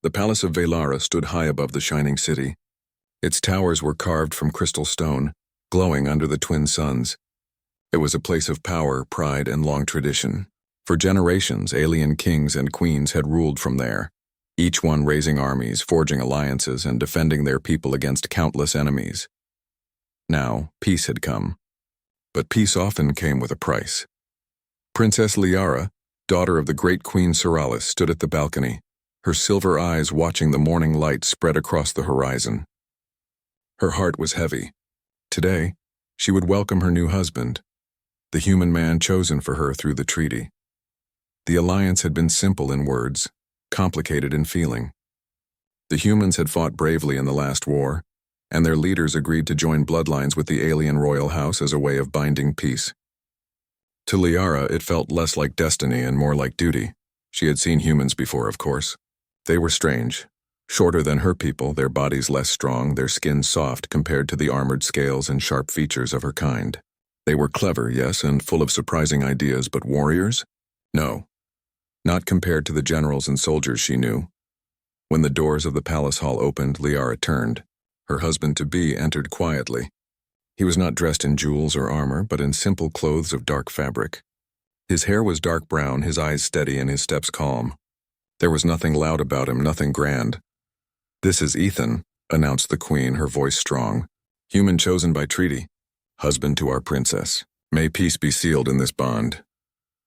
The palace of Velara stood high above the shining city. Its towers were carved from crystal stone, glowing under the twin suns. It was a place of power, pride, and long tradition. For generations, alien kings and queens had ruled from there, each one raising armies, forging alliances, and defending their people against countless enemies. Now, peace had come. But peace often came with a price. Princess Liara, daughter of the great Queen Seralis, stood at the balcony, her silver eyes watching the morning light spread across the horizon. Her heart was heavy. Today, she would welcome her new husband, the human man chosen for her through the treaty. The alliance had been simple in words, complicated in feeling. The humans had fought bravely in the last war, and their leaders agreed to join bloodlines with the alien royal house as a way of binding peace. To Liara, it felt less like destiny and more like duty. She had seen humans before, of course. They were strange. Shorter than her people, their bodies less strong, their skin soft compared to the armored scales and sharp features of her kind. They were clever, yes, and full of surprising ideas, but warriors? No. Not compared to the generals and soldiers she knew. When the doors of the palace hall opened, Liara turned. Her husband-to-be entered quietly. He was not dressed in jewels or armor, but in simple clothes of dark fabric. His hair was dark brown, his eyes steady, and his steps calm. There was nothing loud about him, nothing grand. "This is Ethan," announced the queen, her voice strong. "Human chosen by treaty. Husband to our princess. May peace be sealed in this bond."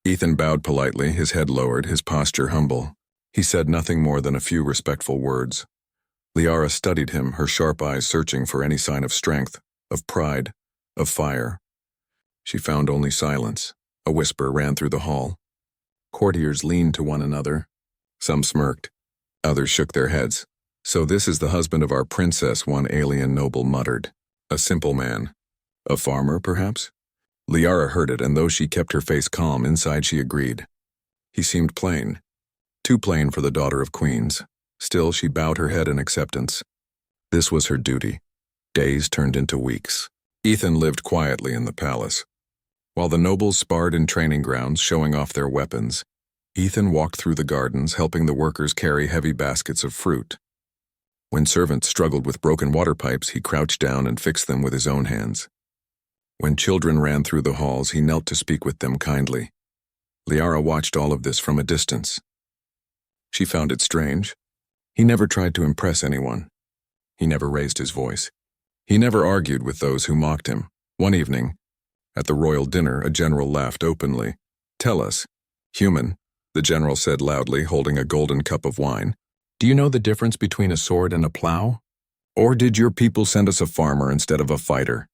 Ethan bowed politely, his head lowered, his posture humble. He said nothing more than a few respectful words. Liara studied him, her sharp eyes searching for any sign of strength, of pride, of fire. She found only silence. A whisper ran through the hall. Courtiers leaned to one another. Some smirked. Others shook their heads. "So this is the husband of our princess," one alien noble muttered. "A simple man. A farmer, perhaps?" Liara heard it, and though she kept her face calm, inside she agreed. He seemed plain. Too plain for the daughter of queens. Still, she bowed her head in acceptance. This was her duty. Days turned into weeks. Ethan lived quietly in the palace. While the nobles sparred in training grounds, showing off their weapons, Ethan walked through the gardens, helping the workers carry heavy baskets of fruit. When servants struggled with broken water pipes, he crouched down and fixed them with his own hands. When children ran through the halls, he knelt to speak with them kindly. Liara watched all of this from a distance. She found it strange. He never tried to impress anyone. He never raised his voice. He never argued with those who mocked him. One evening, at the royal dinner, a general laughed openly. "Tell us, human," the general said loudly, holding a golden cup of wine. "Do you know the difference between a sword and a plow? Or did your people send us a farmer instead of a fighter?"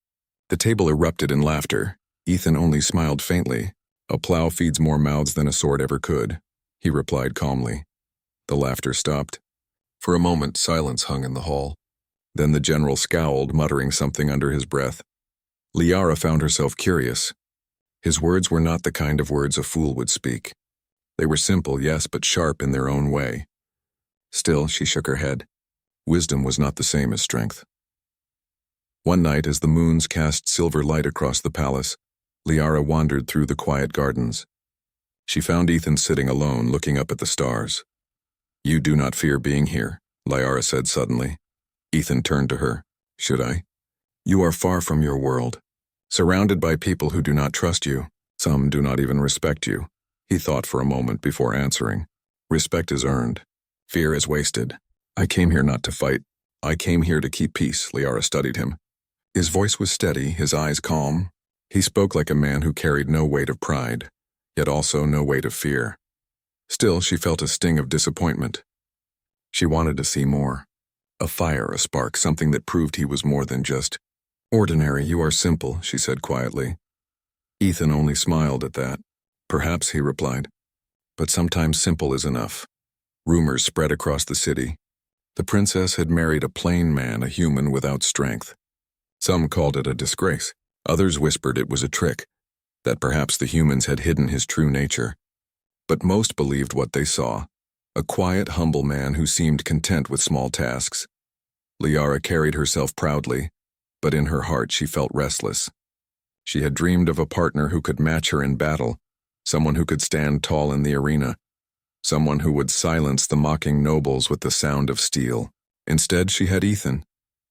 The table erupted in laughter. Ethan only smiled faintly. "A plow feeds more mouths than a sword ever could," he replied calmly. The laughter stopped. For a moment, silence hung in the hall. Then the general scowled, muttering something under his breath. Liara found herself curious. His words were not the kind of words a fool would speak. They were simple, yes, but sharp in their own way. Still, she shook her head. Wisdom was not the same as strength. One night, as the moons cast silver light across the palace, Liara wandered through the quiet gardens. She found Ethan sitting alone, looking up at the stars. "You do not fear being here," Liara said suddenly. Ethan turned to her. "Should I? You are far from your world, surrounded by people who do not trust you. Some do not even respect you." He thought for a moment before answering. "Respect is earned. Fear is wasted. I came here not to fight. I came here to keep peace." Liara studied him. His voice was steady, his eyes calm. He spoke like a man who carried no weight of pride, yet also no weight of fear. Still, she felt a sting of disappointment. She wanted to see more. A fire, a spark, something that proved he was more than just ordinary. "You are simple," she said quietly. Ethan only smiled at that. "Perhaps," he replied. "But sometimes simple is enough." Rumors spread across the city. The princess had married a plain man, a human without strength. Some called it a disgrace. Others whispered it was a trick, that perhaps the humans had hidden his true nature. But most believed what they saw. A quiet, humble man who seemed content with small tasks. Liara carried herself proudly, but in her heart she felt restless. She had dreamed of a partner who could match her in battle, someone who could stand tall in the arena. someone who would silence the mocking nobles with the sound of steel. Instead, she had Ethan,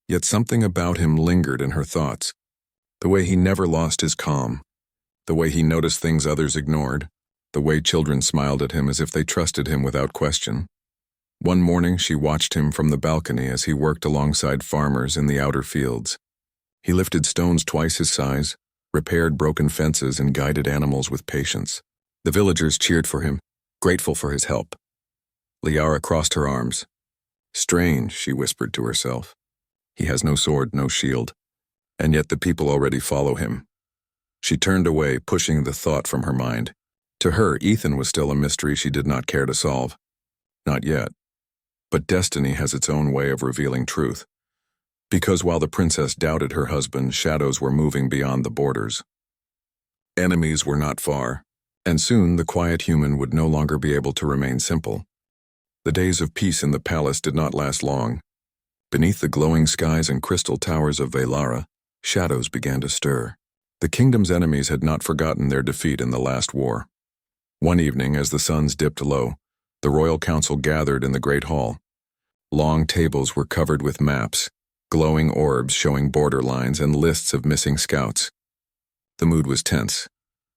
yet something about him lingered in her thoughts. The way he never lost his calm, the way he noticed things others ignored, the way children smiled at him as if they trusted him without question. One morning, she watched him from the balcony as he worked alongside farmers in the outer fields. He lifted stones twice his size, repaired broken fences, and guided animals with patience. The villagers cheered for him, grateful for his help. Liara crossed her arms. Strange, she whispered to herself. He has no sword, no shield, and yet the people already follow him. She turned away, pushing the thought from her mind. To her, Ethan was still a mystery she did not care to solve. Not yet. But destiny has its own way of revealing truth. Because while the princess doubted her husband, shadows were moving beyond the borders. Enemies were not far, and soon the quiet human would no longer be able to remain simple. The days of peace in the palace did not last long. Beneath the glowing skies and crystal towers of Velara, shadows began to stir. The kingdom's enemies had not forgotten their defeat in the last war. One evening, as the suns dipped low, the royal council gathered in the great hall. Long tables were covered with maps, glowing orbs showing border lines and lists of missing scouts. The mood was tense.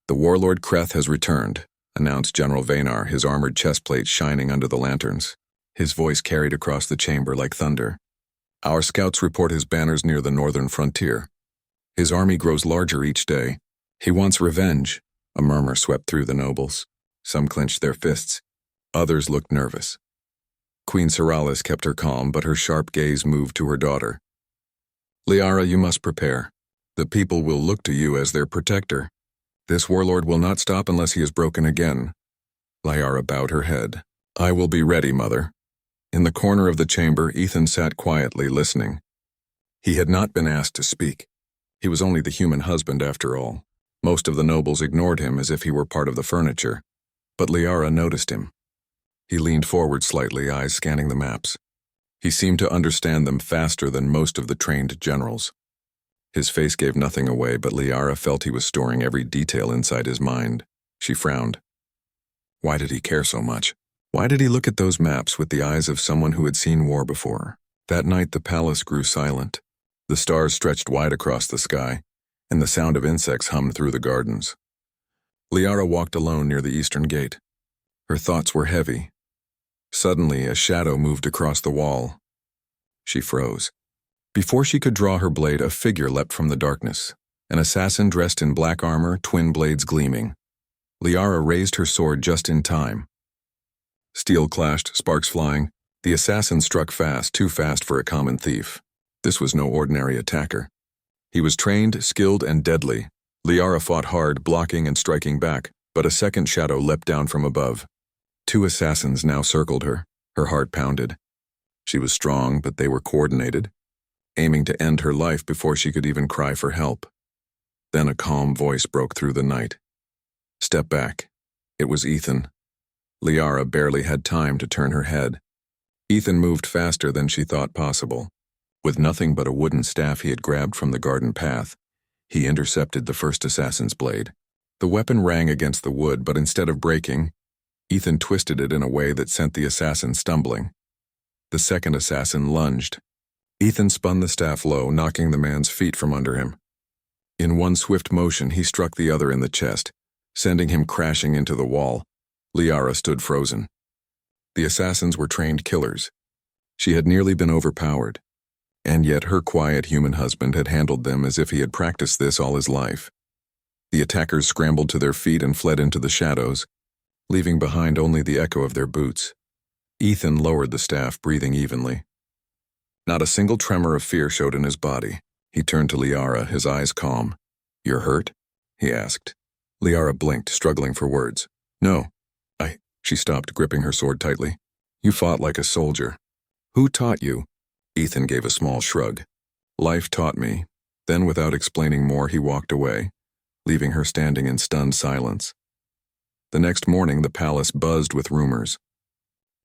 The warlord Kreth has returned, announced General Vaynar, his armored chestplate shining under the lanterns. His voice carried across the chamber like thunder. Our scouts report his banners near the northern frontier. His army grows larger each day. He wants revenge. A murmur swept through the nobles. Some clenched their fists. Others looked nervous. Queen Seralis kept her calm, but her sharp gaze moved to her daughter. Liara, you must prepare. The people will look to you as their protector. This warlord will not stop unless he is broken again. Liara bowed her head. I will be ready, mother. In the corner of the chamber, Ethan sat quietly listening. He had not been asked to speak. He was only the human husband after all. Most of the nobles ignored him as if he were part of the furniture. But Liara noticed him. He leaned forward slightly, eyes scanning the maps. He seemed to understand them faster than most of the trained generals. His face gave nothing away, but Liara felt he was storing every detail inside his mind. She frowned. Why did he care so much? Why did he look at those maps with the eyes of someone who had seen war before? That night the palace grew silent. The stars stretched wide across the sky, and the sound of insects hummed through the gardens. Liara walked alone near the eastern gate. Her thoughts were heavy. Suddenly, a shadow moved across the wall. She froze. Before she could draw her blade, a figure leapt from the darkness, an assassin dressed in black armor, twin blades gleaming. Liara raised her sword just in time. Steel clashed, sparks flying. The assassin struck fast, too fast for a common thief. This was no ordinary attacker. He was trained, skilled, and deadly. Liara fought hard, blocking and striking back, but a second shadow leapt down from above. Two assassins now circled her. Her heart pounded. She was strong, but they were coordinated, aiming to end her life before she could even cry for help. Then a calm voice broke through the night. Step back. It was Ethan. Liara barely had time to turn her head. Ethan moved faster than she thought possible. With nothing but a wooden staff he had grabbed from the garden path, he intercepted the first assassin's blade. The weapon rang against the wood, but instead of breaking, Ethan twisted it in a way that sent the assassin stumbling. The second assassin lunged. Ethan spun the staff low, knocking the man's feet from under him. In one swift motion, he struck the other in the chest, sending him crashing into the wall. Liara stood frozen. The assassins were trained killers. She had nearly been overpowered, and yet her quiet human husband had handled them as if he had practiced this all his life. The attackers scrambled to their feet and fled into the shadows, leaving behind only the echo of their boots. Ethan lowered the staff, breathing evenly. Not a single tremor of fear showed in his body. He turned to Liara, his eyes calm. "You're hurt?" he asked. Liara blinked, struggling for words. "No, She stopped, gripping her sword tightly. "You fought like a soldier." "Who taught you?" Ethan gave a small shrug. "Life taught me." Then, without explaining more, he walked away, leaving her standing in stunned silence. The next morning, the palace buzzed with rumors.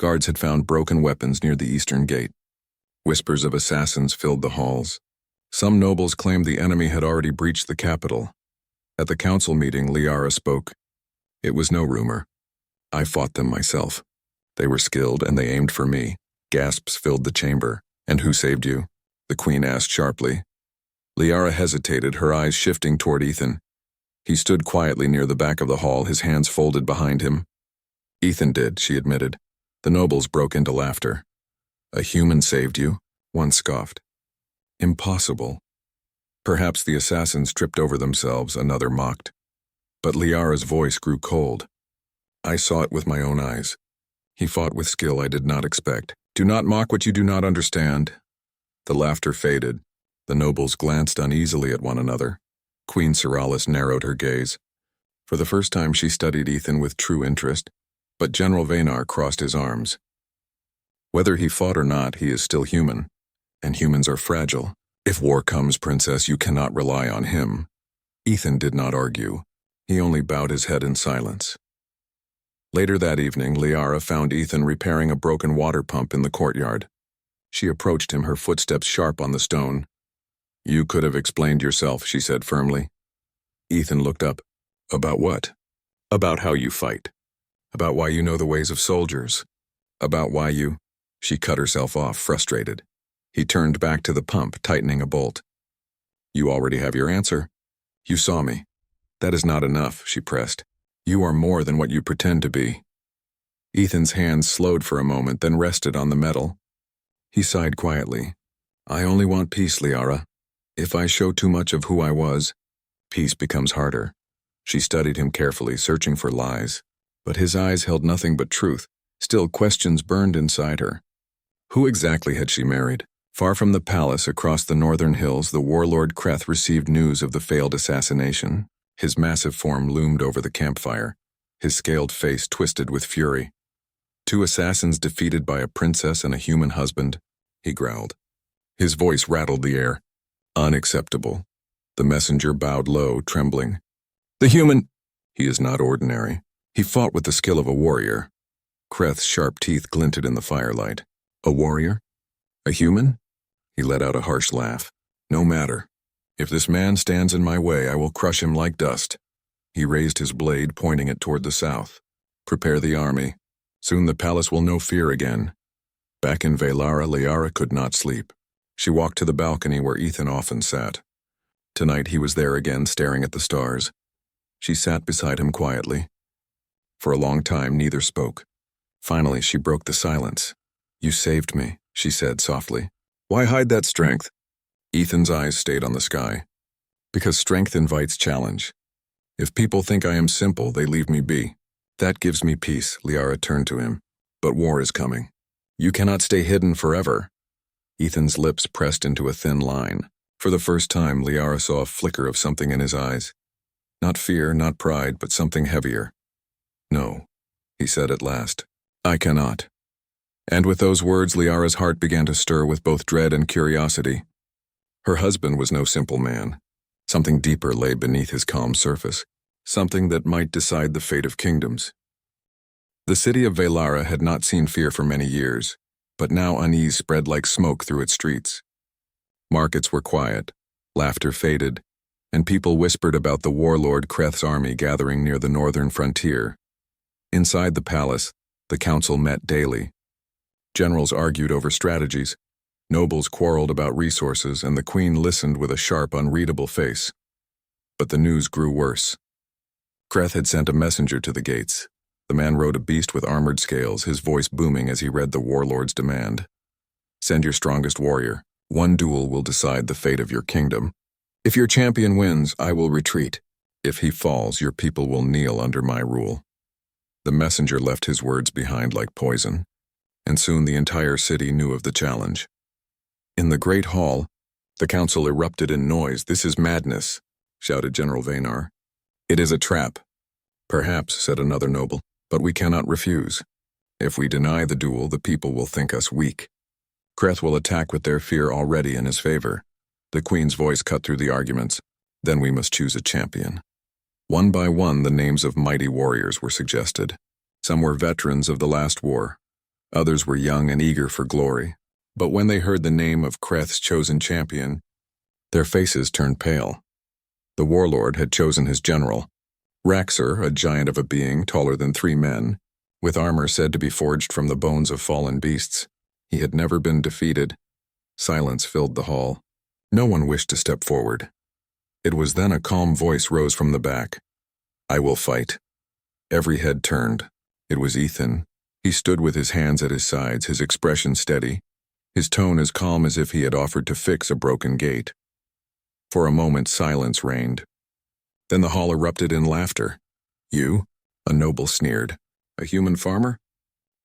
Guards had found broken weapons near the eastern gate. Whispers of assassins filled the halls. Some nobles claimed the enemy had already breached the capital. At the council meeting, Liara spoke. "It was no rumor. I fought them myself." They were skilled, and they aimed for me. Gasps filled the chamber. And who saved you? The queen asked sharply. Liara hesitated, her eyes shifting toward Ethan. He stood quietly near the back of the hall, his hands folded behind him. Ethan did, she admitted. The nobles broke into laughter. A human saved you? One scoffed. Impossible. Perhaps the assassins tripped over themselves, another mocked. But Liara's voice grew cold. I saw it with my own eyes. He fought with skill I did not expect. Do not mock what you do not understand. The laughter faded. The nobles glanced uneasily at one another. Queen Ceralis narrowed her gaze. For the first time she studied Ethan with true interest, but General Vanar crossed his arms. Whether he fought or not, he is still human, and humans are fragile. If war comes, Princess, you cannot rely on him. Ethan did not argue. He only bowed his head in silence. Later that evening, Liara found Ethan repairing a broken water pump in the courtyard. She approached him, her footsteps sharp on the stone. You could have explained yourself, she said firmly. Ethan looked up. About what? About how you fight. About why you know the ways of soldiers. About why you... She cut herself off, frustrated. He turned back to the pump, tightening a bolt. You already have your answer. You saw me. That is not enough, she pressed. You are more than what you pretend to be. Ethan's hands slowed for a moment, then rested on the metal. He sighed quietly. I only want peace, Liara. If I show too much of who I was, peace becomes harder. She studied him carefully, searching for lies. But his eyes held nothing but truth. Still, questions burned inside her. Who exactly had she married? Far from the palace, across the northern hills, the warlord Kreth received news of the failed assassination. His massive form loomed over the campfire, his scaled face twisted with fury. 2 assassins defeated by a princess and a human husband, he growled. His voice rattled the air. Unacceptable. The messenger bowed low, trembling. The human... He is not ordinary. He fought with the skill of a warrior. Kreth's sharp teeth glinted in the firelight. A warrior? A human? He let out a harsh laugh. No matter. If this man stands in my way, I will crush him like dust. He raised his blade, pointing it toward the south. Prepare the army. Soon the palace will know fear again. Back in Valara, Liara could not sleep. She walked to the balcony where Ethan often sat. Tonight he was there again, staring at the stars. She sat beside him quietly. For a long time, neither spoke. Finally, she broke the silence. You saved me, she said softly. Why hide that strength? Ethan's eyes stayed on the sky. Because strength invites challenge. If people think I am simple, they leave me be. That gives me peace, Liara turned to him. But war is coming. You cannot stay hidden forever. Ethan's lips pressed into a thin line. For the first time, Liara saw a flicker of something in his eyes. Not fear, not pride, but something heavier. No, he said at last. I cannot. And with those words, Liara's heart began to stir with both dread and curiosity. Her husband was no simple man. Something deeper lay beneath his calm surface, something that might decide the fate of kingdoms. The city of Valara had not seen fear for many years, but now unease spread like smoke through its streets. Markets were quiet, laughter faded, and people whispered about the warlord Kreth's army gathering near the northern frontier. Inside the palace, the council met daily. Generals argued over strategies. Nobles quarreled about resources, and the queen listened with a sharp, unreadable face. But the news grew worse. Kreth had sent a messenger to the gates. The man rode a beast with armored scales, his voice booming as he read the warlord's demand. Send your strongest warrior. One duel will decide the fate of your kingdom. If your champion wins, I will retreat. If he falls, your people will kneel under my rule. The messenger left his words behind like poison, and soon the entire city knew of the challenge. In the great hall, the council erupted in noise. This is madness, shouted General Vanar. It is a trap. Perhaps, said another noble, but we cannot refuse. If we deny the duel, the people will think us weak. Kreth will attack with their fear already in his favor. The queen's voice cut through the arguments. Then we must choose a champion. One by one, the names of mighty warriors were suggested. Some were veterans of the last war. Others were young and eager for glory. But when they heard the name of Kreth's chosen champion, their faces turned pale. The warlord had chosen his general. Raxer, a giant of a being taller than 3 men, With armor said to be forged from the bones of fallen beasts, he had never been defeated. Silence filled the hall. No one wished to step forward. It was then a calm voice rose from the back. "I will fight." Every head turned. It was Ethan. He stood with his hands at his sides, his expression steady, his tone as calm as if he had offered to fix a broken gate. For a moment, silence reigned. Then the hall erupted in laughter. "You?" a noble sneered. "A human farmer?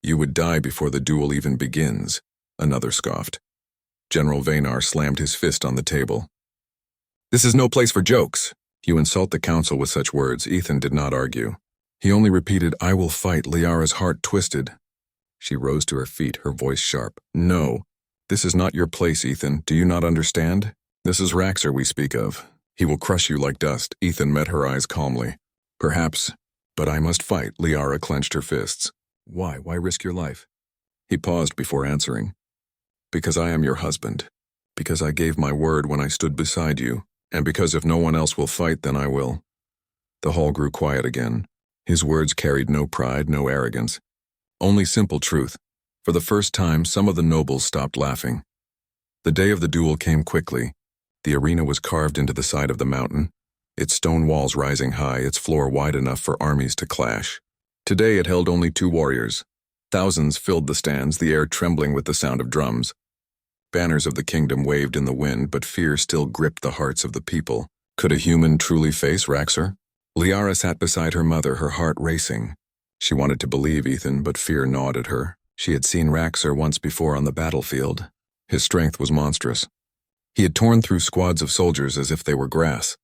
You would die before the duel even begins," another scoffed. General Vaynar slammed his fist on the table. "This is no place for jokes. You insult the council with such words." Ethan did not argue. He only repeated, "I will fight." Liara's heart twisted. She rose to her feet, her voice sharp. "No, this is not your place, Ethan. Do you not understand? This is Raxer we speak of. He will crush you like dust." Ethan met her eyes calmly. "Perhaps, but I must fight." Liara clenched her fists. "Why? Why risk your life?" He paused before answering. "Because I am your husband. Because I gave my word when I stood beside you. And because if no one else will fight, then I will." The hall grew quiet again. His words carried no pride, no arrogance. Only simple truth. For the first time, some of the nobles stopped laughing. The day of the duel came quickly. The arena was carved into the side of the mountain, its stone walls rising high, its floor wide enough for armies to clash. Today it held only 2 warriors. Thousands filled the stands, the air trembling with the sound of drums. Banners of the kingdom waved in the wind, but fear still gripped the hearts of the people. Could a human truly face Raxer? Liara sat beside her mother, her heart racing. She wanted to believe Ethan, but fear gnawed at her. She had seen Raxer once before on the battlefield. His strength was monstrous. He had torn through squads of soldiers as if they were grass.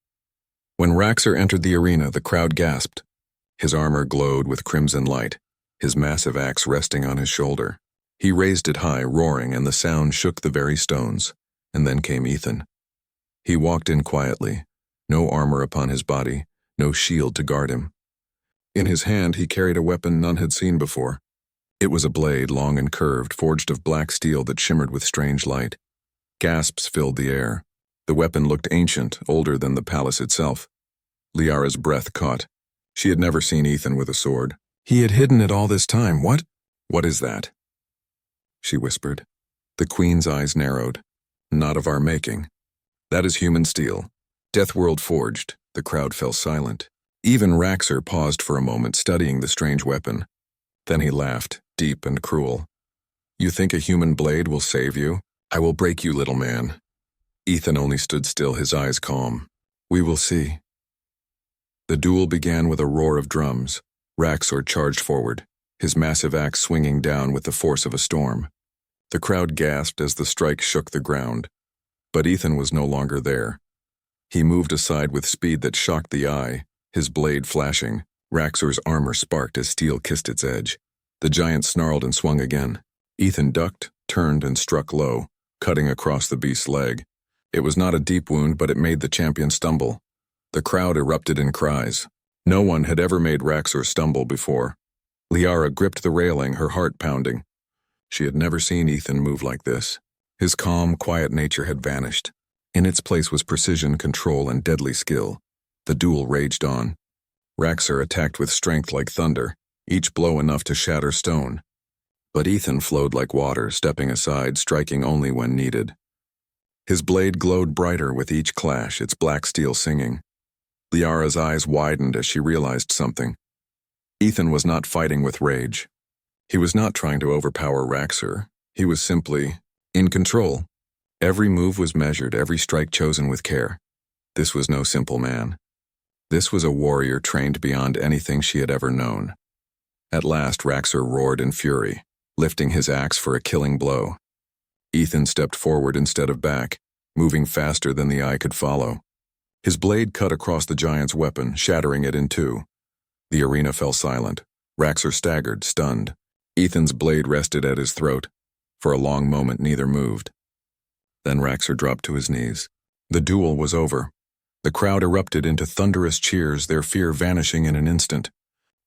When Raxer entered the arena, the crowd gasped. His armor glowed with crimson light, his massive axe resting on his shoulder. He raised it high, roaring, and the sound shook the very stones. And then came Ethan. He walked in quietly, no armor upon his body, no shield to guard him. In his hand he carried a weapon none had seen before. It was a blade, long and curved, forged of black steel that shimmered with strange light. Gasps filled the air. The weapon looked ancient, older than the palace itself. Liara's breath caught. She had never seen Ethan with a sword. He had hidden it all this time. "What? What is that?" she whispered. The queen's eyes narrowed. "Not of our making. That is human steel. Deathworld forged." The crowd fell silent. Even Raxer paused for a moment, studying the strange weapon. Then he laughed, deep and cruel. "You think a human blade will save you? I will break you, little man." Ethan only stood still, his eyes calm. "We will see." The duel began with a roar of drums. Raxer charged forward, his massive axe swinging down with the force of a storm. The crowd gasped as the strike shook the ground. But Ethan was no longer there. He moved aside with speed that shocked the eye, his blade flashing. Raxer's armor sparked as steel kissed its edge. The giant snarled and swung again. Ethan ducked, turned, and struck low, cutting across the beast's leg. It was not a deep wound, but it made the champion stumble. The crowd erupted in cries. No one had ever made Raxer stumble before. Liara gripped the railing, her heart pounding. She had never seen Ethan move like this. His calm, quiet nature had vanished. In its place was precision, control, and deadly skill. The duel raged on. Raxer attacked with strength like thunder, each blow enough to shatter stone. But Ethan flowed like water, stepping aside, striking only when needed. His blade glowed brighter with each clash, its black steel singing. Liara's eyes widened as she realized something. Ethan was not fighting with rage. He was not trying to overpower Raxer. He was simply in control. Every move was measured, every strike chosen with care. This was no simple man. This was a warrior trained beyond anything she had ever known. At last, Raxer roared in fury, lifting his axe for a killing blow. Ethan stepped forward instead of back, moving faster than the eye could follow. His blade cut across the giant's weapon, shattering it in two. The arena fell silent. Raxer staggered, stunned. Ethan's blade rested at his throat. For a long moment, neither moved. Then Raxer dropped to his knees. The duel was over. The crowd erupted into thunderous cheers, their fear vanishing in an instant.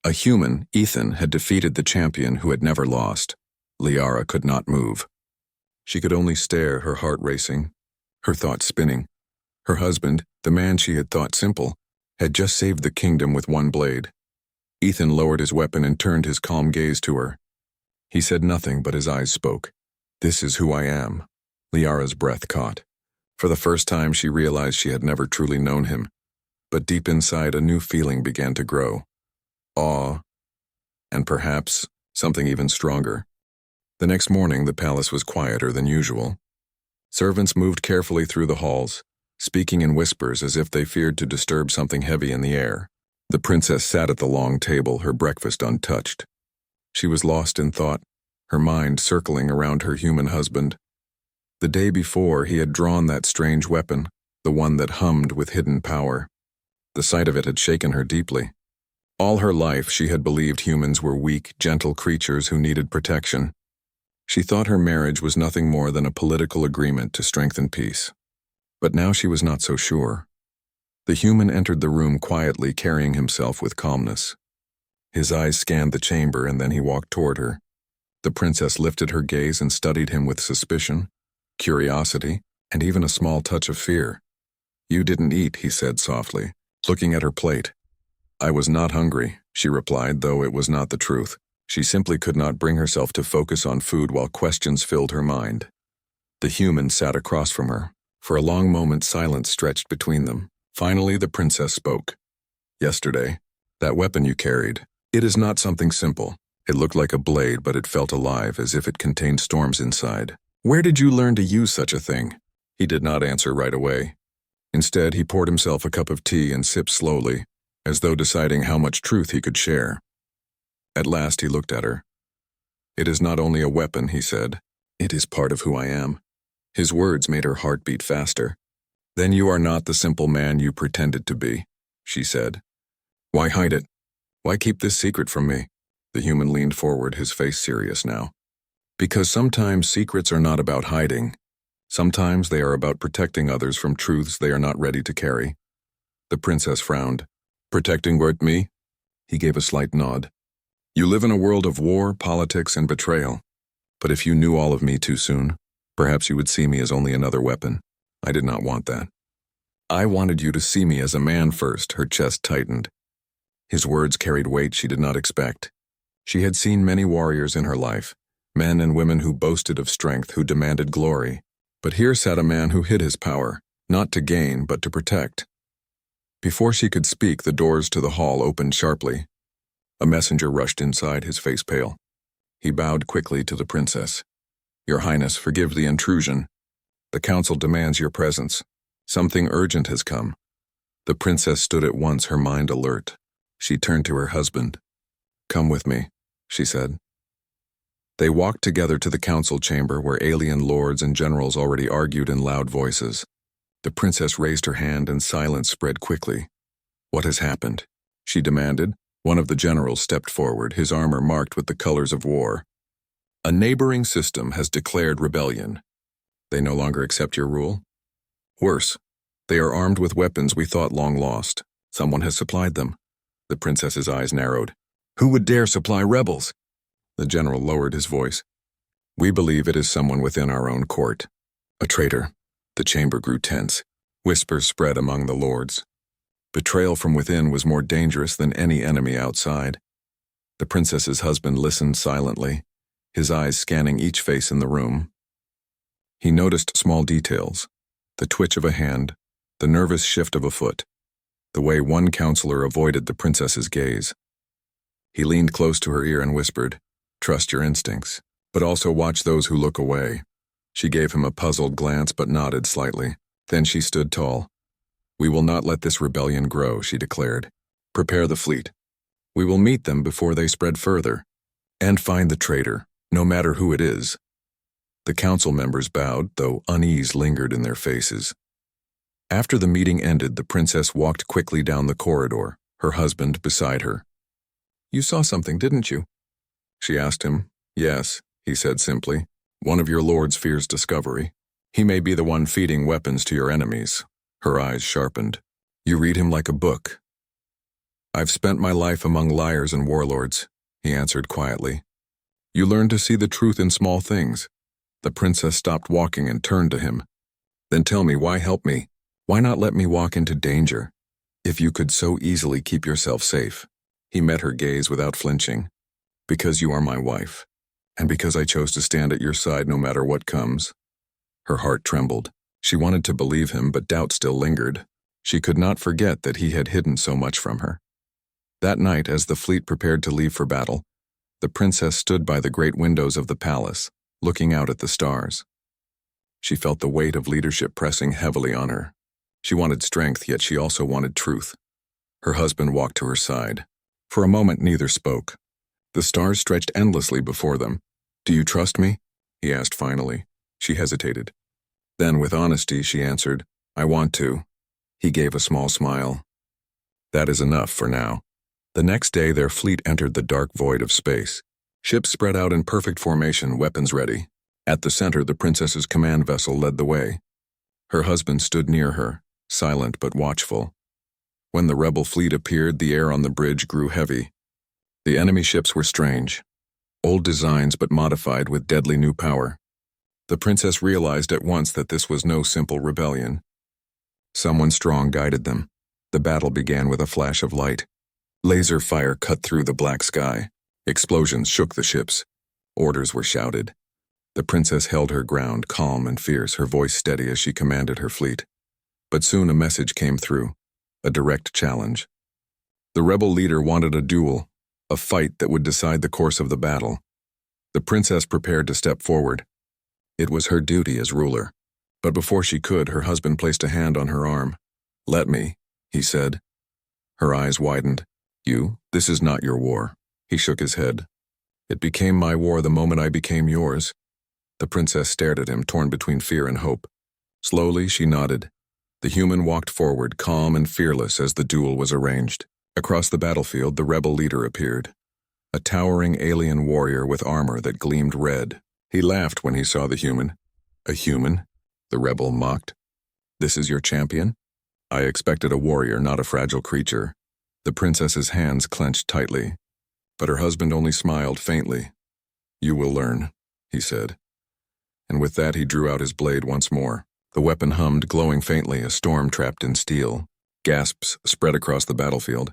A human, Ethan, had defeated the champion who had never lost. Liara could not move. She could only stare, her heart racing, her thoughts spinning. Her husband, the man she had thought simple, had just saved the kingdom with one blade. Ethan lowered his weapon and turned his calm gaze to her. He said nothing, but his eyes spoke. "This is who I am." Liara's breath caught. For the first time, she realized she had never truly known him. But deep inside, a new feeling began to grow. Awe, and perhaps something even stronger. The next morning, the palace was quieter than usual. Servants moved carefully through the halls, speaking in whispers as if they feared to disturb something heavy in the air. The princess sat at the long table, her breakfast untouched. She was lost in thought, her mind circling around her human husband. The day before, he had drawn that strange weapon, the one that hummed with hidden power. The sight of it had shaken her deeply. All her life, she had believed humans were weak, gentle creatures who needed protection. She thought her marriage was nothing more than a political agreement to strengthen peace. But now she was not so sure. The human entered the room quietly, carrying himself with calmness. His eyes scanned the chamber, and then he walked toward her. The princess lifted her gaze and studied him with suspicion, curiosity, and even a small touch of fear. "You didn't eat," he said softly, looking at her plate. "I was not hungry," she replied, though it was not the truth. She simply could not bring herself to focus on food while questions filled her mind. The human sat across from her. For a long moment, silence stretched between them. Finally, the princess spoke. "Yesterday, that weapon you carried, it is not something simple. It looked like a blade, but it felt alive, as if it contained storms inside. Where did you learn to use such a thing?" He did not answer right away. Instead, he poured himself a cup of tea and sipped slowly, as though deciding how much truth he could share. At last, he looked at her. "It is not only a weapon," he said. "It is part of who I am." His words made her heart beat faster. "Then you are not the simple man you pretended to be," she said. "Why hide it? Why keep this secret from me?" The human leaned forward, his face serious now. "Because sometimes secrets are not about hiding. Sometimes they are about protecting others from truths they are not ready to carry." The princess frowned. "Protecting what, me?" He gave a slight nod. "You live in a world of war, politics, and betrayal. But if you knew all of me too soon, perhaps you would see me as only another weapon. I did not want that. I wanted you to see me as a man first." Her chest tightened. His words carried weight she did not expect. She had seen many warriors in her life, men and women who boasted of strength, who demanded glory. But here sat a man who hid his power, not to gain, but to protect. Before she could speak, the doors to the hall opened sharply. A messenger rushed inside, his face pale. He bowed quickly to the princess. "Your Highness, forgive the intrusion. The council demands your presence. Something urgent has come." The princess stood at once, her mind alert. She turned to her husband. "Come with me," she said. They walked together to the council chamber where alien lords and generals already argued in loud voices. The princess raised her hand and silence spread quickly. "What has happened?" she demanded. One of the generals stepped forward, his armor marked with the colors of war. "A neighboring system has declared rebellion. They no longer accept your rule? Worse, they are armed with weapons we thought long lost. Someone has supplied them." The princess's eyes narrowed. "Who would dare supply rebels?" The general lowered his voice. "We believe it is someone within our own court. A traitor." The chamber grew tense. Whispers spread among the lords. Betrayal from within was more dangerous than any enemy outside. The princess's husband listened silently, his eyes scanning each face in the room. He noticed small details, the twitch of a hand, the nervous shift of a foot, the way one counselor avoided the princess's gaze. He leaned close to her ear and whispered, "Trust your instincts, but also watch those who look away." She gave him a puzzled glance but nodded slightly. Then she stood tall. "We will not let this rebellion grow," she declared. "Prepare the fleet. We will meet them before they spread further. And find the traitor, no matter who it is." The council members bowed, though unease lingered in their faces. After the meeting ended, the princess walked quickly down the corridor, her husband beside her. "You saw something, didn't you?" she asked him. "Yes," he said simply. "One of your lords fears discovery. He may be the one feeding weapons to your enemies." Her eyes sharpened. "You read him like a book." "I've spent my life among liars and warlords," he answered quietly. "You learn to see the truth in small things." The princess stopped walking and turned to him. "Then tell me, why help me? Why not let me walk into danger? If you could so easily keep yourself safe." He met her gaze without flinching. "Because you are my wife, and because I chose to stand at your side no matter what comes." Her heart trembled. She wanted to believe him, but doubt still lingered. She could not forget that he had hidden so much from her. That night, as the fleet prepared to leave for battle, the princess stood by the great windows of the palace, looking out at the stars. She felt the weight of leadership pressing heavily on her. She wanted strength, yet she also wanted truth. Her husband walked to her side. For a moment, neither spoke. The stars stretched endlessly before them. "Do you trust me?" he asked finally. She hesitated. Then, with honesty, she answered, "I want to." He gave a small smile. "That is enough for now." The next day, their fleet entered the dark void of space. Ships spread out in perfect formation, weapons ready. At the center, the princess's command vessel led the way. Her husband stood near her, silent but watchful. When the rebel fleet appeared, the air on the bridge grew heavy. The enemy ships were strange. Old designs but modified with deadly new power. The princess realized at once that this was no simple rebellion. Someone strong guided them. The battle began with a flash of light. Laser fire cut through the black sky. Explosions shook the ships. Orders were shouted. The princess held her ground, calm and fierce, her voice steady as she commanded her fleet. But soon a message came through, a direct challenge. The rebel leader wanted a duel, a fight that would decide the course of the battle. The princess prepared to step forward. It was her duty as ruler. But before she could, her husband placed a hand on her arm. "Let me," he said. Her eyes widened. This is not your war." He shook his head. "It became my war the moment I became yours." The princess stared at him, torn between fear and hope. Slowly, she nodded. The human walked forward, calm and fearless as the duel was arranged. Across the battlefield, the rebel leader appeared. A towering alien warrior with armor that gleamed red. He laughed when he saw the human. "A human?" the rebel mocked. "This is your champion?" "I expected a warrior, not a fragile creature." The princess's hands clenched tightly, but her husband only smiled faintly. "You will learn," he said. And with that, he drew out his blade once more. The weapon hummed, glowing faintly, a storm trapped in steel. Gasps spread across the battlefield.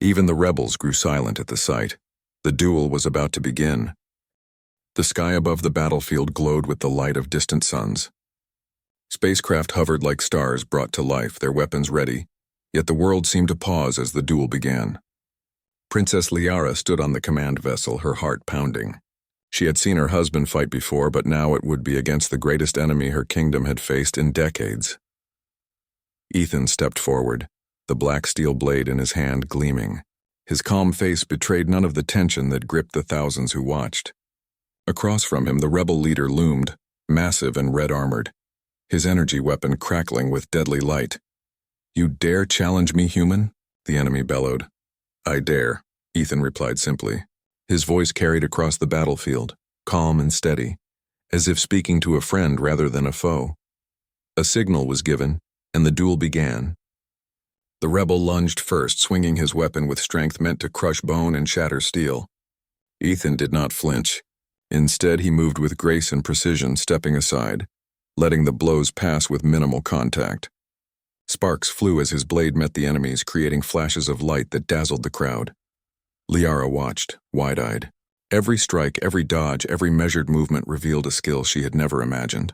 Even the rebels grew silent at the sight. The duel was about to begin. The sky above the battlefield glowed with the light of distant suns. Spacecraft hovered like stars brought to life, their weapons ready, yet the world seemed to pause as the duel began. Princess Liara stood on the command vessel, her heart pounding. She had seen her husband fight before, but now it would be against the greatest enemy her kingdom had faced in decades. Ethan stepped forward, the black steel blade in his hand gleaming. His calm face betrayed none of the tension that gripped the thousands who watched. Across from him, the rebel leader loomed, massive and red-armored, his energy weapon crackling with deadly light. "You dare challenge me, human?" the enemy bellowed. "I dare," Ethan replied simply. His voice carried across the battlefield, calm and steady, as if speaking to a friend rather than a foe. A signal was given, and the duel began. The rebel lunged first, swinging his weapon with strength meant to crush bone and shatter steel. Ethan did not flinch. Instead, he moved with grace and precision, stepping aside, letting the blows pass with minimal contact. Sparks flew as his blade met the enemy's, creating flashes of light that dazzled the crowd. Liara watched, wide-eyed. Every strike, every dodge, every measured movement revealed a skill she had never imagined.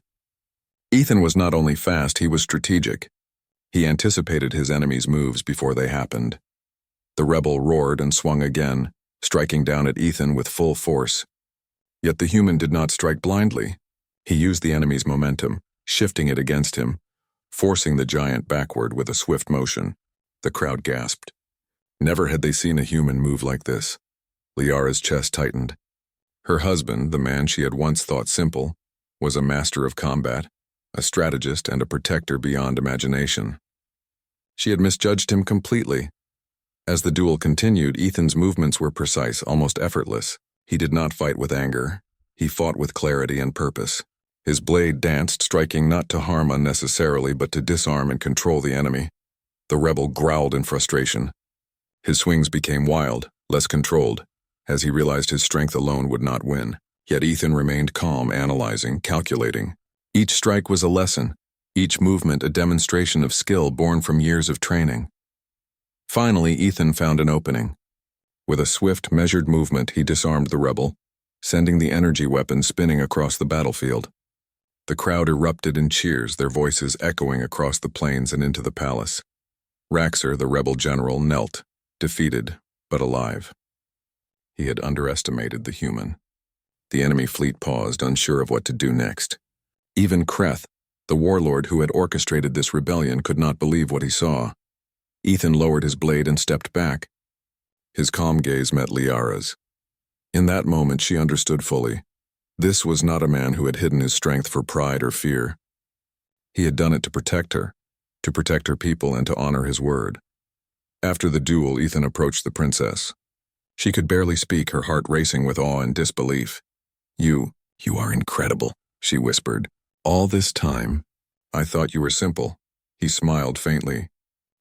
Ethan was not only fast, he was strategic. He anticipated his enemy's moves before they happened. The rebel roared and swung again, striking down at Ethan with full force. Yet the human did not strike blindly. He used the enemy's momentum, shifting it against him, forcing the giant backward with a swift motion. The crowd gasped. Never had they seen a human move like this. Liara's chest tightened. Her husband, the man she had once thought simple, was a master of combat, a strategist and a protector beyond imagination. She had misjudged him completely. As the duel continued, Ethan's movements were precise, almost effortless. He did not fight with anger. He fought with clarity and purpose. His blade danced, striking not to harm unnecessarily, but to disarm and control the enemy. The rebel growled in frustration. His swings became wild, less controlled, as he realized his strength alone would not win. Yet Ethan remained calm, analyzing, calculating. Each strike was a lesson, each movement a demonstration of skill born from years of training. Finally, Ethan found an opening. With a swift, measured movement, he disarmed the rebel, sending the energy weapon spinning across the battlefield. The crowd erupted in cheers, their voices echoing across the plains and into the palace. Raxer, the rebel general, knelt, defeated, but alive. He had underestimated the human. The enemy fleet paused, unsure of what to do next. Even Kreth, the warlord who had orchestrated this rebellion, could not believe what he saw. Ethan lowered his blade and stepped back. His calm gaze met Liara's. In that moment, she understood fully. This was not a man who had hidden his strength for pride or fear. He had done it to protect her people, and to honor his word. After the duel, Ethan approached the princess. She could barely speak, her heart racing with awe and disbelief. You are incredible," she whispered. "All this time, I thought you were simple." He smiled faintly.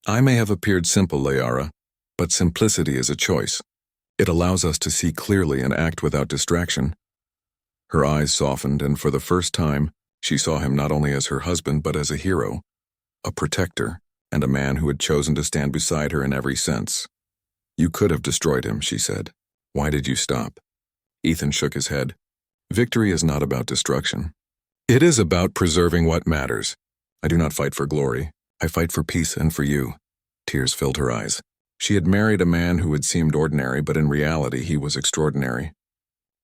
"I may have appeared simple, Liara, but simplicity is a choice. It allows us to see clearly and act without distraction." Her eyes softened, and for the first time, she saw him not only as her husband but as a hero, a protector, and a man who had chosen to stand beside her in every sense. "You could have destroyed him," she said. "Why did you stop?" Ethan shook his head. "Victory is not about destruction. It is about preserving what matters. I do not fight for glory. I fight for peace and for you." Tears filled her eyes. She had married a man who had seemed ordinary, but in reality he was extraordinary.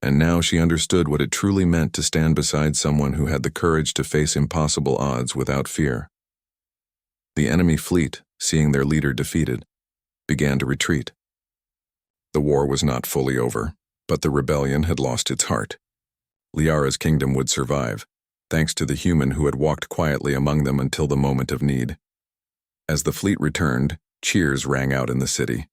And now she understood what it truly meant to stand beside someone who had the courage to face impossible odds without fear. The enemy fleet, seeing their leader defeated, began to retreat. The war was not fully over, but the rebellion had lost its heart. Liara's kingdom would survive, thanks to the human who had walked quietly among them until the moment of need. As the fleet returned, cheers rang out in the city.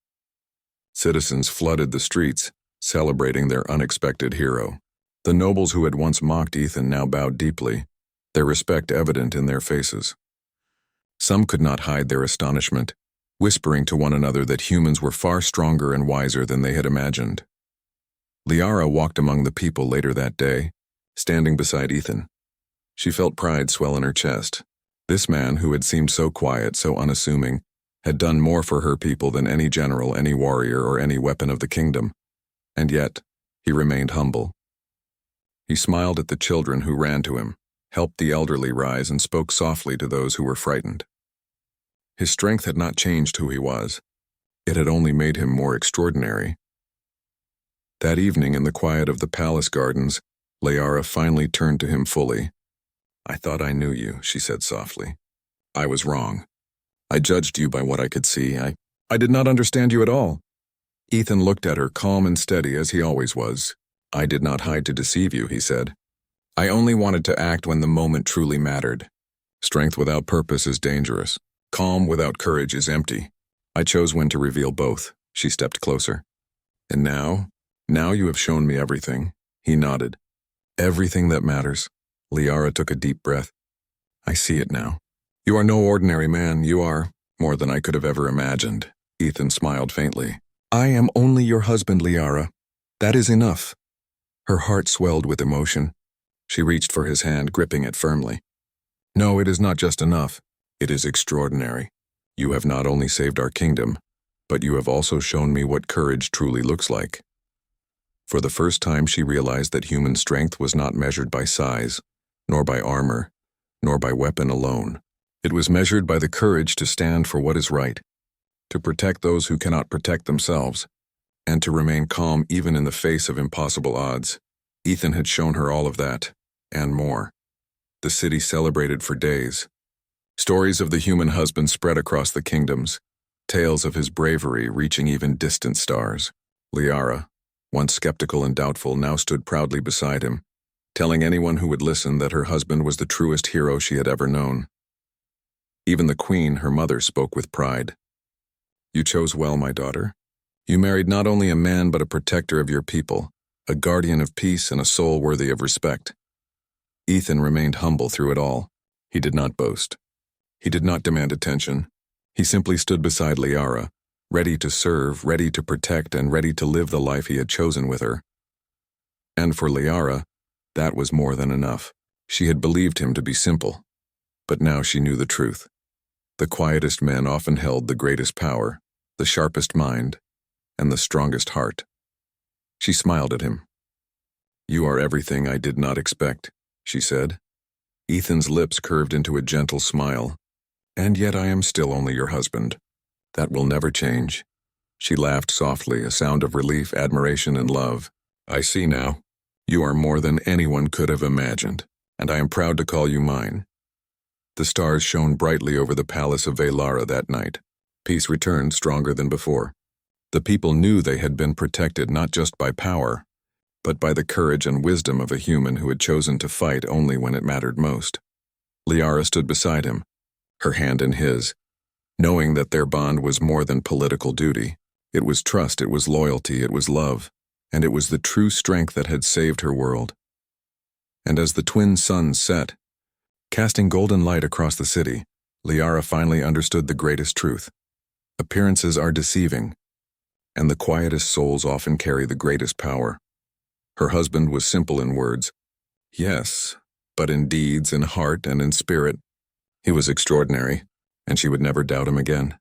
Citizens flooded the streets, celebrating their unexpected hero. The nobles who had once mocked Ethan now bowed deeply, their respect evident in their faces. Some could not hide their astonishment, whispering to one another that humans were far stronger and wiser than they had imagined. Liara walked among the people later that day, standing beside Ethan. She felt pride swell in her chest. This man, who had seemed so quiet, so unassuming, had done more for her people than any general, any warrior, or any weapon of the kingdom. And yet, he remained humble. He smiled at the children who ran to him, helped the elderly rise, and spoke softly to those who were frightened. His strength had not changed who he was. It had only made him more extraordinary. That evening, in the quiet of the palace gardens, Liara finally turned to him fully. "I thought I knew you," she said softly. "I was wrong. I judged you by what I could see. I did not understand you at all." Ethan looked at her, calm and steady as he always was. "I did not hide to deceive you," he said. "I only wanted to act when the moment truly mattered. Strength without purpose is dangerous. Calm without courage is empty. I chose when to reveal both." She stepped closer. "And now you have shown me everything." He nodded. "Everything that matters." Liara took a deep breath. "I see it now. You are no ordinary man. You are more than I could have ever imagined." Ethan smiled faintly. "I am only your husband, Liara. That is enough." Her heart swelled with emotion. She reached for his hand, gripping it firmly. "No, it is not just enough. It is extraordinary. You have not only saved our kingdom, but you have also shown me what courage truly looks like." For the first time, she realized that human strength was not measured by size, nor by armor, nor by weapon alone. It was measured by the courage to stand for what is right, to protect those who cannot protect themselves, and to remain calm even in the face of impossible odds. Ethan had shown her all of that, and more. The city celebrated for days. Stories of the human husband spread across the kingdoms, tales of his bravery reaching even distant stars. Liara, once skeptical and doubtful, now stood proudly beside him, telling anyone who would listen that her husband was the truest hero she had ever known. Even the queen, her mother, spoke with pride. "You chose well, my daughter. You married not only a man but a protector of your people, a guardian of peace and a soul worthy of respect." Ethan remained humble through it all. He did not boast. He did not demand attention. He simply stood beside Liara, ready to serve, ready to protect, and ready to live the life he had chosen with her. And for Liara, that was more than enough. She had believed him to be simple, but now she knew the truth. The quietest men often held the greatest power, the sharpest mind, and the strongest heart. She smiled at him. "You are everything I did not expect," she said. Ethan's lips curved into a gentle smile. "And yet I am still only your husband. That will never change." She laughed softly, a sound of relief, admiration, and love. "I see now. You are more than anyone could have imagined, and I am proud to call you mine." The stars shone brightly over the palace of Velara that night. Peace returned stronger than before. The people knew they had been protected not just by power, but by the courage and wisdom of a human who had chosen to fight only when it mattered most. Liara stood beside him, her hand in his, knowing that their bond was more than political duty. It was trust, it was loyalty, it was love, and it was the true strength that had saved her world. And as the twin suns set, casting golden light across the city, Liara finally understood the greatest truth. Appearances are deceiving, and the quietest souls often carry the greatest power. Her husband was simple in words, yes, but in deeds, in heart, and in spirit, he was extraordinary, and she would never doubt him again.